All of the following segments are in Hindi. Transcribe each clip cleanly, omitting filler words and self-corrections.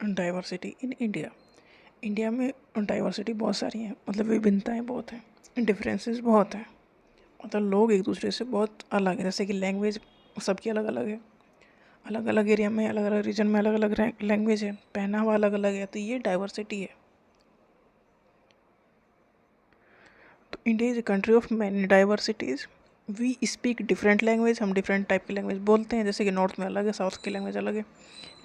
Diversity in India. इंडिया में डाइवर्सिटी बहुत सारी है, मतलब विभिन्नताएं बहुत हैं, डिफरेंसेस बहुत हैं। मतलब लोग एक दूसरे से बहुत अलग है। जैसे कि लैंग्वेज सबकी अलग अलग है, अलग अलग एरिया में, अलग अलग रीजन में अलग अलग लैंग्वेज है, पहनावा अलग अलग है। तो ये डाइवर्सिटी है। तो India is a country of many diversities. We speak different language, हम डिफरेंट टाइप की लैंग्वेज बोलते हैं। जैसे कि नॉर्थ में अलग है, साउथ की लैंग्वेज अलग है।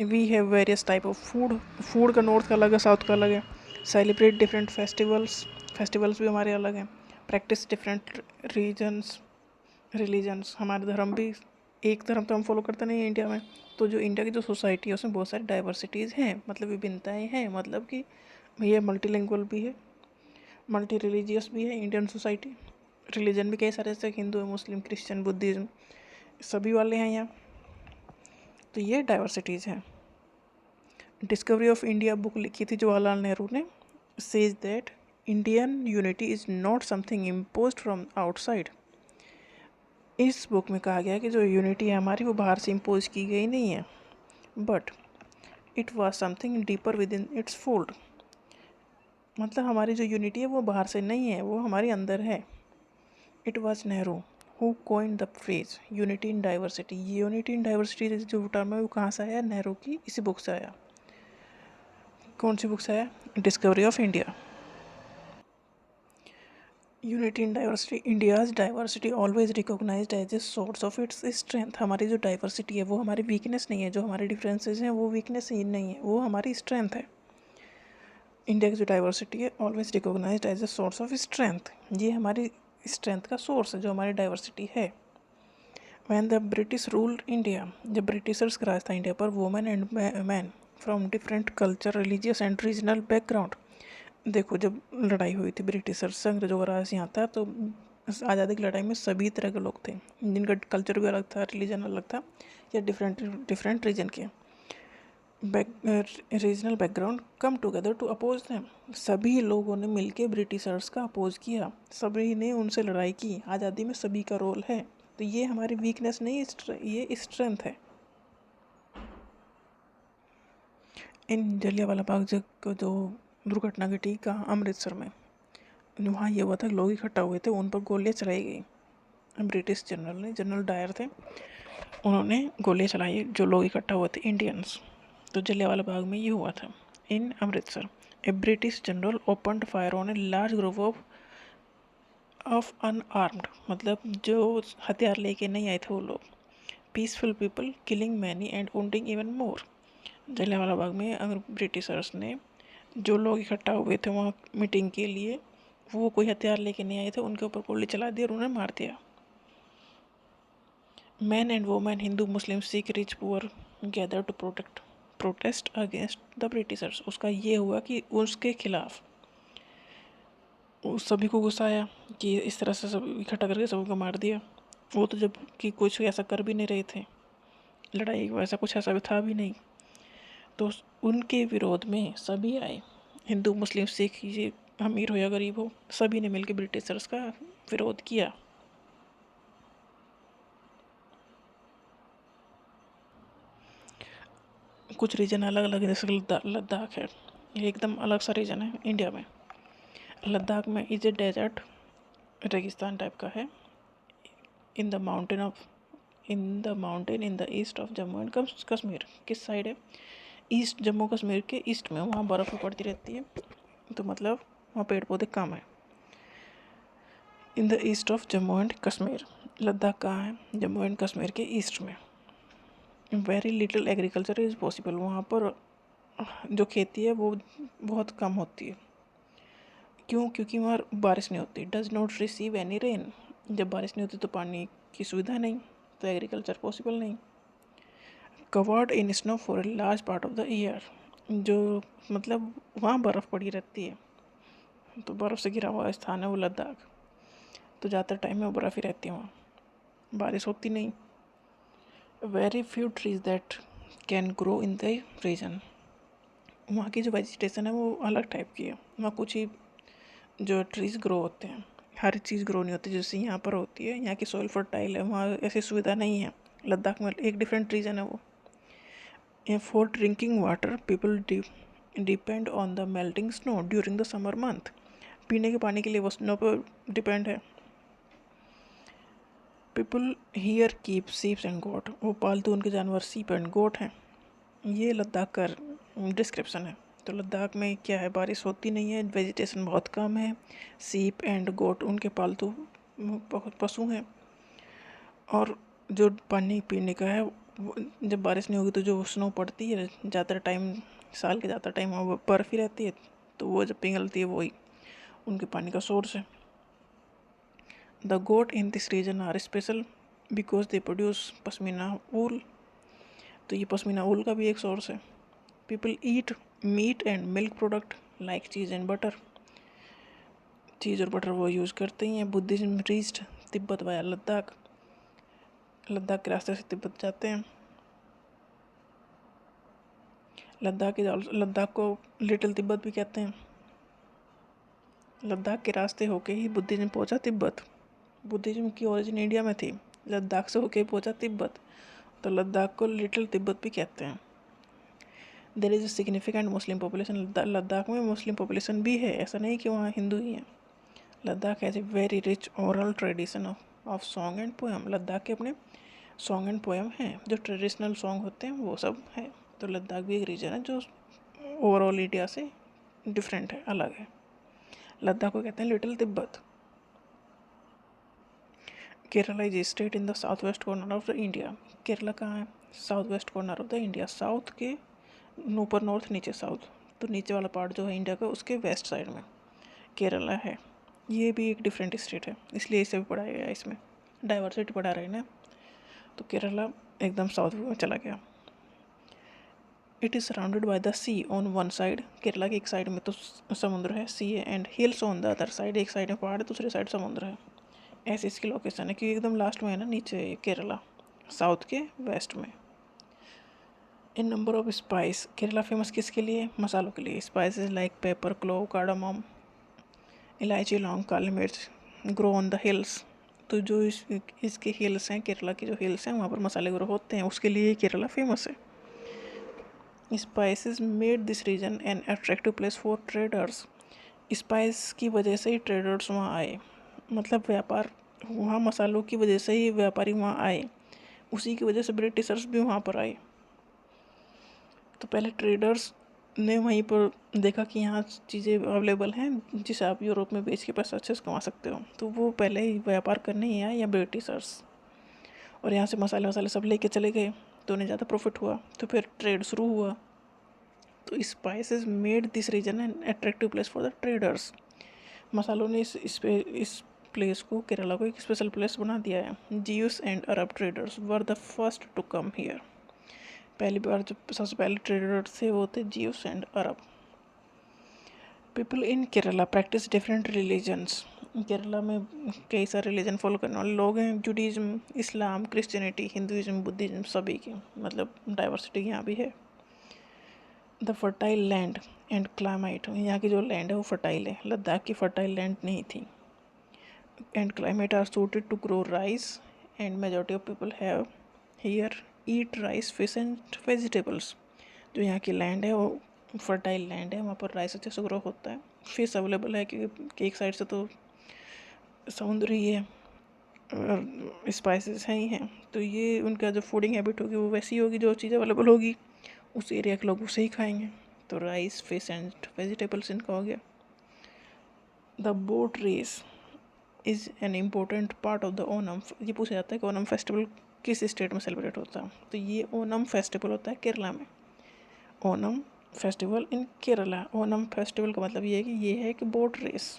We have various type of food, food का नॉर्थ का अलग है, साउथ का अलग है। सेलिब्रेट डिफरेंट फेस्टिवल्स, फेस्टिवल्स भी हमारे अलग हैं। प्रैक्टिस डिफरेंट रीजन्स, रिलीजन्स, हमारे धर्म भी, एक धर्म तो हम फॉलो करते नहीं है इंडिया में। तो जो इंडिया की जो सोसाइटी है उसमें बहुत सारी डाइवर्सिटीज़ हैं, मतलब विभिन्नताएँ हैं। मतलब कि ये मल्टीलिंगुअल भी है, मल्टी रिलीजियस भी है इंडियन सोसाइटी। रिलीजन भी कई सारे, जैसे हिंदू है, मुस्लिम, क्रिश्चियन, बुद्धिज़्म, सभी वाले हैं यहाँ। तो ये डाइवर्सिटीज़ हैं। डिस्कवरी ऑफ इंडिया बुक लिखी थी जवाहरलाल नेहरू ने। Says that Indian unity is not something imposed from outside. इस बुक में कहा गया कि जो यूनिटी है हमारी, वो बाहर से इम्पोज की गई नहीं है, but it was something deeper with in its fold. मतलब हमारी जो यूनिटी है वो बाहर से नहीं है, वो हमारे अंदर है। It was Nehru who coined the phrase unity in diversity. ये यूनिटी इन डाइवर्सिटी जो टर्म है वो कहाँ से आया? नेहरू की इसी बुक से आया। कौन सी बुक से आया? Discovery of India. Unity in diversity, India's diversity always recognized as a source of its strength. हमारी जो डाइवर्सिटी है वो हमारी वीकनेस नहीं है, जो हमारे डिफरेंसेस हैं वो वीकनेस ही नहीं है, वो हमारी स्ट्रेंथ है। इंडिया की जो डाइवर्सिटी है always recognized as a source of strength, ये हमारी स्ट्रेंथ का सोर्स है जो हमारी डाइवर्सिटी है। When the British ruled India, जब ब्रिटिशर्स का राज था इंडिया पर, women and man from different culture, religious and regional background. देखो, जब लड़ाई हुई थी ब्रिटिशर्स से, अंग्रेजों का राज यहाँ था, तो आज़ादी की लड़ाई में सभी तरह के लोग थे, जिनका कल्चर भी अलग था, रिलीजन अलग था, या डिफरेंट डिफरेंट रीजन के regional background come together to oppose them. सभी लोगों ने मिलके ब्रिटिशर्स का अपोज किया, सभी ने उनसे लड़ाई की। आज़ादी में सभी का रोल है। तो ये हमारी वीकनेस नहीं, ये स्ट्रेंथ है। इन जलियांवाला बाग को जो दुर्घटना घटी कहाँ? अमृतसर में। वहाँ ये हुआ था, लोग इकट्ठा हुए थे, उन पर गोलियाँ चलाई गई। ब्रिटिश जनरल ने, जनरल डायर थे, उन्होंने गोलियाँ चलाई जो लोग इकट्ठा हुए थे, इंडियंस। तो जलियांवाला बाग में ये हुआ था in Amritsar. A British general opened fire on a large group of unarmed, मतलब जो हथियार लेके नहीं आए थे वो लोग, peaceful people, killing many and wounding even more. Jallianwala Bagh में अगर ब्रिटिशर्स ने, जो लोग इकट्ठा हुए थे वहाँ मीटिंग के लिए, वो कोई हथियार लेके नहीं आए थे, उनके ऊपर गोली चला दी और उन्हें मार दिया। Man and women, Hindu, Muslim, Sikh, rich, poor gather to protest against the Britishers. उसका ये हुआ कि उसके खिलाफ उस सभी को गुस्सा आया कि इस तरह से सब इकट्ठा करके सबको मार दिया। वो तो जब कि कुछ ऐसा कर भी नहीं रहे थे, लड़ाई वैसा कुछ ऐसा भी था भी नहीं। तो उनके विरोध में सभी आए, हिंदू, मुस्लिम, सिख, ये अमीर हो या गरीब हो, सभी ने मिलकर ब्रिटिशर्स का विरोध किया। कुछ रीजन अलग अलग है, जैसे लद्दाख है, ये एकदम अलग सा रीजन है इंडिया में। लद्दाख में इज ए डेजर्ट, रेगिस्तान टाइप का है। In the mountain in the east of Jammu and Kashmir. किस साइड है? ईस्ट, जम्मू कश्मीर के ईस्ट में। वहाँ बर्फ़ भी पड़ती रहती है, तो मतलब वहाँ पेड़ पौधे कम है। In the east of Jammu and Kashmir. Ladakh कहाँ है? जम्मू एंड कश्मीर के ईस्ट में। Very little agriculture is possible. वहाँ पर जो खेती है वो बहुत कम होती है। क्यों? क्योंकि वहाँ बारिश नहीं होती। Does not receive any rain. जब बारिश नहीं होती तो पानी की सुविधा नहीं, तो एग्रीकल्चर पॉसिबल नहीं। Covered in snow for a large part of the year. जो मतलब वहाँ बर्फ़ पड़ी रहती है, तो बर्फ़ से घिरा हुआ स्थान है वो लद्दाख। तो ज़्यादातर टाइम में वो बर्फ़ ही रहती है, वहाँ बारिश होती नहीं। Very few trees that can grow in the region. वहाँ की जो वेजिटेशन है वो अलग टाइप की है। वहाँ कुछ ही जो ट्रीज़ ग्रो होते हैं, हर चीज़ ग्रो नहीं होती जैसे यहाँ पर होती है। यहाँ की सॉइल फर्टाइल है, वहाँ ऐसी सुविधा नहीं है। लद्दाख में एक डिफरेंट रीजन है वो। For drinking water, people depend on the melting snow during the summer month. पीने के पानी के लिए वो स्नो पर डिपेंड है. पीपल हियर कीप सीप्स एंड गोट, वो पालतू उनके जानवर सीप एंड गोट हैं. ये लद्दाख का डिस्क्रिप्शन है. तो लद्दाख में क्या है, बारिश होती नहीं है, वेजिटेशन बहुत कम है, सीप एंड गोट उनके पालतू पशु हैं. और जो पानी पीने का है, जब बारिश नहीं होगी तो जो स्नो पड़ती है ज़्यादा टाइम, साल के ज़्यादा टाइम वो बर्फ़ ही रहती है, तो वो जब पिघलती है वही उनके पानी का सोर्स है. The goat in this region are special because they produce pashmina wool, तो ये पश्मीना वूल का भी एक सोर्स है. People eat meat and milk product like cheese and butter, cheese और बटर वो यूज़ करते ही हैं. Buddhism reached Tibet via Ladakh, Ladakh के रास्ते से तिब्बत जाते हैं. लद्दाख को लिटिल तिब्बत भी कहते हैं. लद्दाख के रास्ते होके ही बुद्धिज्म पहुंचा तिब्बत. बुद्धिज्म की ओरिजिन इंडिया में थी, लद्दाख से होके पहुंचा तिब्बत, तो लद्दाख को लिटिल तिब्बत भी कहते हैं. There is a significant Muslim population, Ladakh में मुस्लिम पॉपुलेशन भी है, ऐसा नहीं कि वहाँ हिंदू ही हैं. Ladakh has a very rich oral tradition of song and poem, Ladakh के अपने सॉन्ग एंड पोएम हैं, जो ट्रेडिशनल सॉन्ग होते हैं वो सब हैं. तो लद्दाख भी एक रीजन है जो ओवरऑल इंडिया से डिफरेंट है, अलग है. लद्दाख को कहते हैं little Tibet. Kerala is state in the south west corner of the India, Kerala कहाँ है, south west corner of the India. South के ऊपर नॉर्थ, नीचे साउथ, तो नीचे वाला पार्ट जो है इंडिया का उसके वेस्ट साइड में केरला है. ये भी एक डिफरेंट स्टेट है, इसलिए इसे भी पढ़ाया गया, इसमें डाइवर्सिटी पढ़ा रहे हैं ना. तो केरला एकदम साउथ में चला गया. It is surrounded by the sea on one side, Kerala की एक साइड में तो समुद्र है, सी है, and hills on the other side, एक साइड में पहाड़ है, दूसरी साइड समुद्र है. ऐसी इसकी लोकेशन है क्योंकि एकदम लास्ट में है ना, नीचे केरला, साउथ के वेस्ट में. In number of spice, Kerala famous किसके लिए, मसालों के लिए. Spices like pepper, clove, cardamom, इलायची, लौंग, काली मिर्च ग्रो ऑन द हिल्स. तो जो इसके हिल्स हैं, केरला की जो हिल्स हैं वहाँ पर मसाले ग्रो होते हैं, उसके लिए केरला फेमस है. Spices made this region an attractive place for traders, spice की वजह से ही ट्रेडर्स वहाँ आए, मतलब व्यापार, वहाँ मसालों की वजह से ही व्यापारी वहाँ आए, उसी की वजह से ब्रिटिशर्स भी वहाँ पर आए. तो पहले ट्रेडर्स ने वहीं पर देखा कि यहाँ चीज़ें अवेलेबल हैं जिसे आप यूरोप में बेच के पैसा अच्छे से कमा सकते हो, तो वो पहले ही व्यापार करने ही आए, या ब्रिटिशर्स, और यहाँ से मसाले वसाले सब लेके चले गए, तो उन्हें ज़्यादा प्रॉफिट हुआ, तो फिर ट्रेड शुरू हुआ. तो spices made this region an attractive place for the traders, मसालों ने इस प्लेस को, केरला को एक स्पेशल प्लेस बना दिया है. Jews and Arab traders were the first to come here, पहली बार जो सबसे पहले ट्रेडर्स थे वो थे Jews and Arab. People in Kerala practice different religions, Kerala में कई सारे रिलीजन फॉलो करने वाले लोग हैं. Judaism, Islam, Christianity, Hinduism, Buddhism, सभी की मतलब डाइवर्सिटी यहाँ भी है. The fertile land and climate, यहाँ की जो लैंड है वो फर्टाइल है, लद्दाख की फर्टाइल लैंड नहीं थी. And climate are suited to grow rice and majority of people have here eat rice, fish and vegetables. जो यहाँ की लैंड है वो फर्टाइल लैंड है, वहाँ पर राइस अच्छे से ग्रो होता है, फिश अवेलेबल है क्योंकि एक साइड से तो समुद्र ही है और स्पाइसेस हैं ही हैं. तो ये उनका जो फूडिंग हैबिट होगी वो वैसी होगी, जो चीज़ अवेलेबल होगी उस एरिया के लोग उसे ही खाएंगे. तो राइस, फिश एंड वेजिटेबल्स इनका हो गया. The boat race is an important part of the Onam, ये पूछा जाता है कि ओनम फेस्टिवल किस स्टेट में सेलिब्रेट होता है, तो ये ओनम फेस्टिवल होता है केरला में. Onam festival in Kerala, Onam festival का मतलब ये है कि बोट रेस.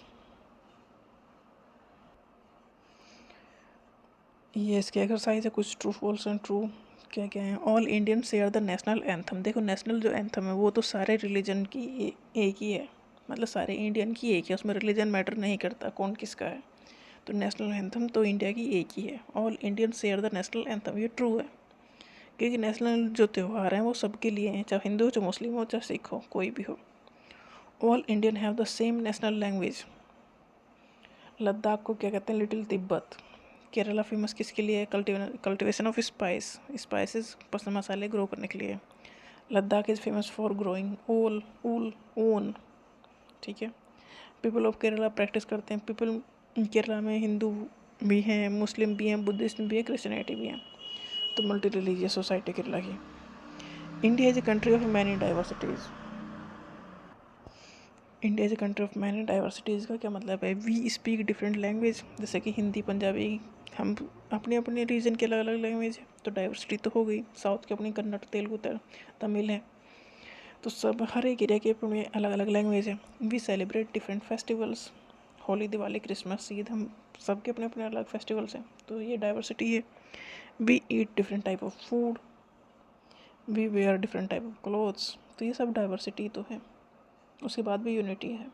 ये इसके एक्सरसाइज है, कुछ ट्रू फॉल्स एंड ट्रू क्या क्या है. All Indian share the national anthem, देखो नेशनल जो एंथम है वो तो सारे रिलीजन की एक ही है, मतलब सारे इंडियन की एक है, उसमें रिलीजन मैटर नहीं करता कौन किसका है. तो नेशनल एंथम तो इंडिया की एक ही है. All Indian share the national anthem, ये ट्रू है क्योंकि नेशनल जो त्यौहार हैं वो सबके लिए हैं, चाहे हिंदू हो, चाहे मुस्लिम हो, चाहे सिख हो, कोई भी हो. All Indian have the same national language. Ladakh को क्या कहते हैं, लिटिल तिब्बत. केरला फेमस किसके लिए है, कल्टिवेशन ऑफ स्पाइसेस, पसंद मसाले ग्रो करने के लिए. Ladakh is famous for growing ओल ऊल ऊन, ठीक है। पीपल ऑफ केरला प्रैक्टिस करते हैं, पीपल केरला में हिंदू भी हैं, मुस्लिम भी हैं, बुद्धिस्ट भी हैं, क्रिश्चियनिटी भी हैं, तो मल्टी रिलीजियस सोसाइटी केरला की। India is a country of many diversities. India is a country of many diversities का क्या मतलब है? वी स्पीक डिफरेंट लैंग्वेज, जैसे कि हिंदी, पंजाबी, हम अपने अपने रीजन के अलग अलग लैंग्वेज है, तो डाइवर्सिटी तो हो गई। साउथ की अपनी कन्नड़, तेलुगु, तमिल है, तो सब हर एक एरिया के अपने अलग अलग लैंग्वेज है। We celebrate different festivals, Holi, Diwali, Christmas, Eid, हम सबके अपने अपने अलग फेस्टिवल्स हैं, तो ये डाइवर्सिटी है। We eat different type of food, we wear different type of clothes, तो ये सब डाइवर्सिटी तो है। उसके बाद भी यूनिटी है।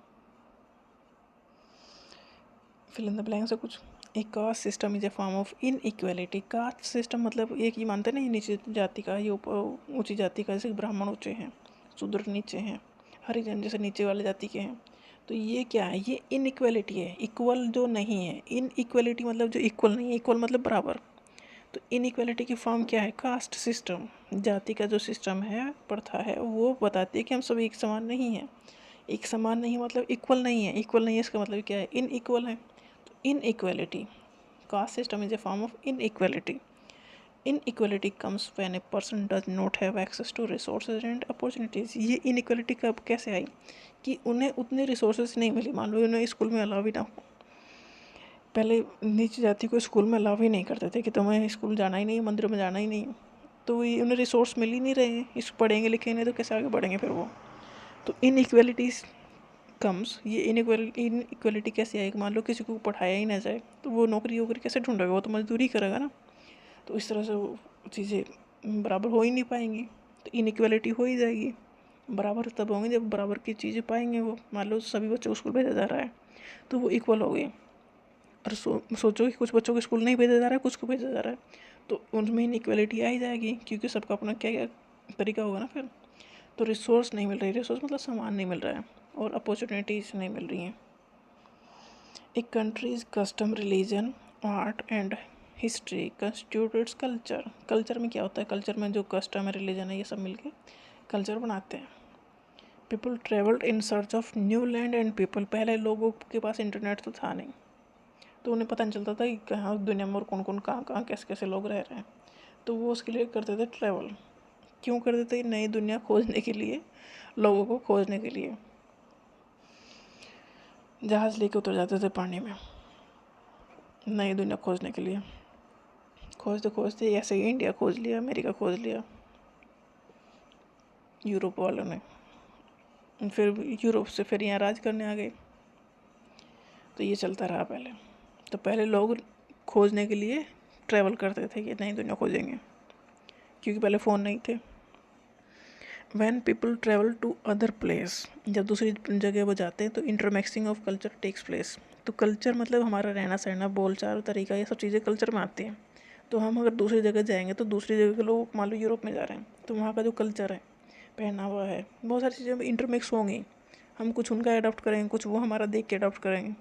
फिल इन द ब्लैंक से कुछ। एक cast system is a form of inequality. Caste system मतलब एक ही मानते हैं ना, ये नीचे जाति का, ये ऊपर ऊंची जाति का, जैसे ब्राह्मण ऊंचे हैं, शूद्र नीचे हैं, हरिजन जैसे नीचे वाले जाति के हैं। तो ये क्या है? ये इन इक्वेलिटी है, इक्वल जो नहीं है। इन इक्वेलिटी मतलब जो इक्वल नहीं है, इक्वल मतलब बराबर। तो इन इक्वेलिटी की फॉर्म क्या है? Caste system. जाति का जो सिस्टम है, प्रथा है, वो बताती है कि हम सब एक समान नहीं हैं। एक समान नहीं मतलब इक्वल नहीं है। इक्वल नहीं है इसका मतलब क्या है? इन इक्वल है। तो inequality, caste system is a form of inequality. Inequality comes when a person does not have access to resources and opportunities. ये इनइक्वलिटी कब कैसे आई? कि उन्हें उतने रिसोर्सेज नहीं मिली। मान लो उन्हें स्कूल में अलाउ ही ना हो, पहले नीचे जाति को स्कूल में अलाउ ही नहीं करते थे कि तुम्हें स्कूल जाना ही नहीं, मंदिर में जाना ही नहीं, तो ये उन्हें रिसोर्स मिल ही नहीं रहे हैं। इस पढ़ेंगे लिखेंगे तो कैसे आगे बढ़ेंगे फिर वो? तो इनइक्वलिटीज़ कम्स, ये इनइक्वलिटी कैसे आएगी? मान लो किसी को पढ़ाया ही ना जाए, तो वो नौकरी वोकरी कैसे ढूंढेगा? वो तो मजदूरी करेगा ना। तो इस तरह से वो चीज़ें बराबर हो ही नहीं पाएंगी, तो इनइक्वलिटी हो ही जाएगी। बराबर तब होंगे जब बराबर की चीज़ें पाएंगे वो। मान लो सभी बच्चों को स्कूल भेजा जा रहा है, तो वो इक्वल हो गए। और सोचो कि कुछ बच्चों को स्कूल नहीं भेजा जा रहा है, कुछ को भेजा जा रहा है, तो उनमें इनइक्वलिटी आ ही जाएगी, क्योंकि सबका अपना क्या क्या तरीका होगा ना फिर। तो रिसोर्स नहीं मिल रही, रिसोर्स मतलब सामान नहीं मिल रहा है, और अपॉर्चुनिटीज़ नहीं मिल रही हैं। एक countries custom, religion, art and history constitute its culture. Culture में क्या होता है? कल्चर में जो कस्टम है, रिलीजन है, ये सब मिलके कल्चर बनाते हैं। People travelled in search of new land and people. पहले लोगों के पास इंटरनेट तो था नहीं, तो उन्हें पता नहीं चलता था कि कहाँ दुनिया में और कौन कौन कहाँ कहाँ कैसे कैसे लोग रह रहे हैं, तो वो उसके लिए करते थे ट्रैवल। क्यों करते थे? नई दुनिया खोजने के लिए, लोगों को खोजने के लिए। जहाज़ लेके उतर जाते थे पानी में नई दुनिया खोजने के लिए। खोजते खोजते ऐसे ही इंडिया खोज लिया, अमेरिका खोज लिया यूरोप वालों ने, फिर यूरोप से फिर यहाँ राज करने आ गए। तो ये चलता रहा पहले। तो पहले लोग खोजने के लिए ट्रैवल करते थे कि नई दुनिया खोजेंगे, क्योंकि पहले फ़ोन नहीं थे। When people travel to other place, जब दूसरी जगह वो जाते हैं तो intermixing of culture takes place. तो कल्चर मतलब हमारा रहना सहना, बोलचाल, तरीका, ये सब चीज़ें कल्चर में आती हैं। तो हम अगर दूसरी जगह जाएंगे तो दूसरी जगह के लोग, मान लो यूरोप में जा रहे हैं, तो वहाँ का जो कल्चर है, पहनावा है, बहुत सारी चीज़ें इंटरमिक्स होंगी। हम कुछ उनका अडॉप्ट करेंगे, कुछ वो हमारा देख के अडॉप्ट करेंगे।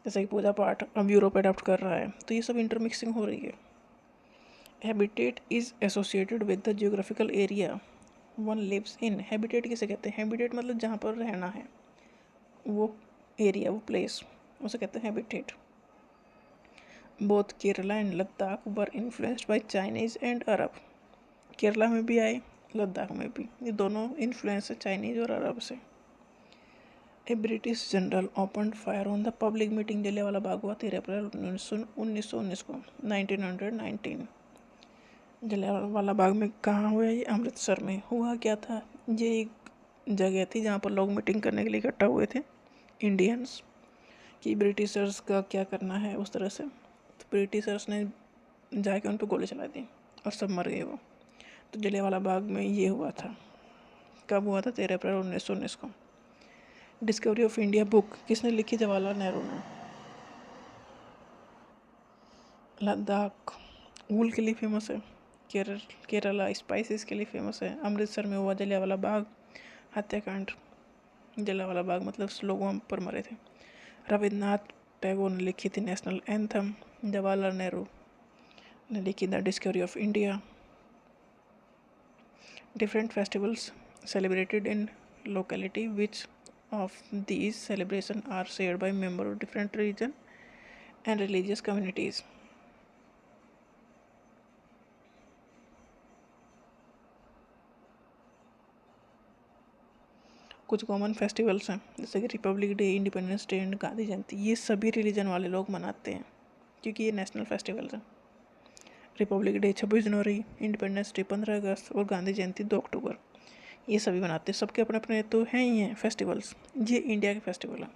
जैसे कि पूजा पाठ अब यूरोप अडॉप्ट कर रहा है, तो ये सब इंटरमिक्सिंग हो रही है। Habitat is associated with the geographical area one lives in. Habitat किसे कहते हैं? हैबिटेट मतलब जहाँ पर रहना है, वो एरिया, वो प्लेस, उसे कहते हैं habitat. Both Kerala and Ladakh were influenced by Chinese and Arab. Kerala में भी आए, लद्दाख में भी, ये दोनों इन्फ्लुएंस है चाइनीज़ और अरब से। A British general open fire on the public meeting. Jallianwala Bagh हुआ 13 अप्रैल 1919 को, 1919। जलियांवाला बाग में कहाँ हुआ? ये अमृतसर में। हुआ क्या था? ये एक जगह थी जहाँ पर लोग मीटिंग करने के लिए इकट्ठा हुए थे, इंडियंस, कि ब्रिटिशर्स का क्या करना है उस तरह से। तो ब्रिटिशर्स ने जाके उन पर गोली चला दी और सब मर गए वो। तो जलियांवाला बाग में ये हुआ था। कब हुआ था? 13 अप्रैल 1919 को। डिस्कवरी ऑफ इंडिया बुक किसने लिखी? जवाहरलाल नेहरू ने। लद्दाख वूल के लिए फेमस है। केरला स्पाइसेस के लिए फेमस है। अमृतसर में हुआ जलियांवाला बाग हत्याकांड। जलियांवाला बाग मतलब लोगों पर मरे थे। रविन्द्रनाथ टैगोर ने लिखी थी नेशनल एंथम। जवाहरलाल नेहरू ने लिखी the discovery of India. different festivals celebrated in locality. Which of these celebrations are shared by members of different religion and religious communities? कुछ कॉमन फेस्टिवल्स हैं जैसे कि republic day, independence day and Gandhi Jayanti. ये सभी रिलीजन वाले लोग मनाते हैं क्योंकि ये नेशनल फेस्टिवल्स हैं। रिपब्लिक डे 26 जनवरी, इंडिपेंडेंस डे 15 अगस्त और गांधी जयंती 2 अक्टूबर। ये सभी मनाते हैं, सबके अपने अपने तो हैं ही हैं फेस्टिवल्स। ये इंडिया के फेस्टिवल हैं।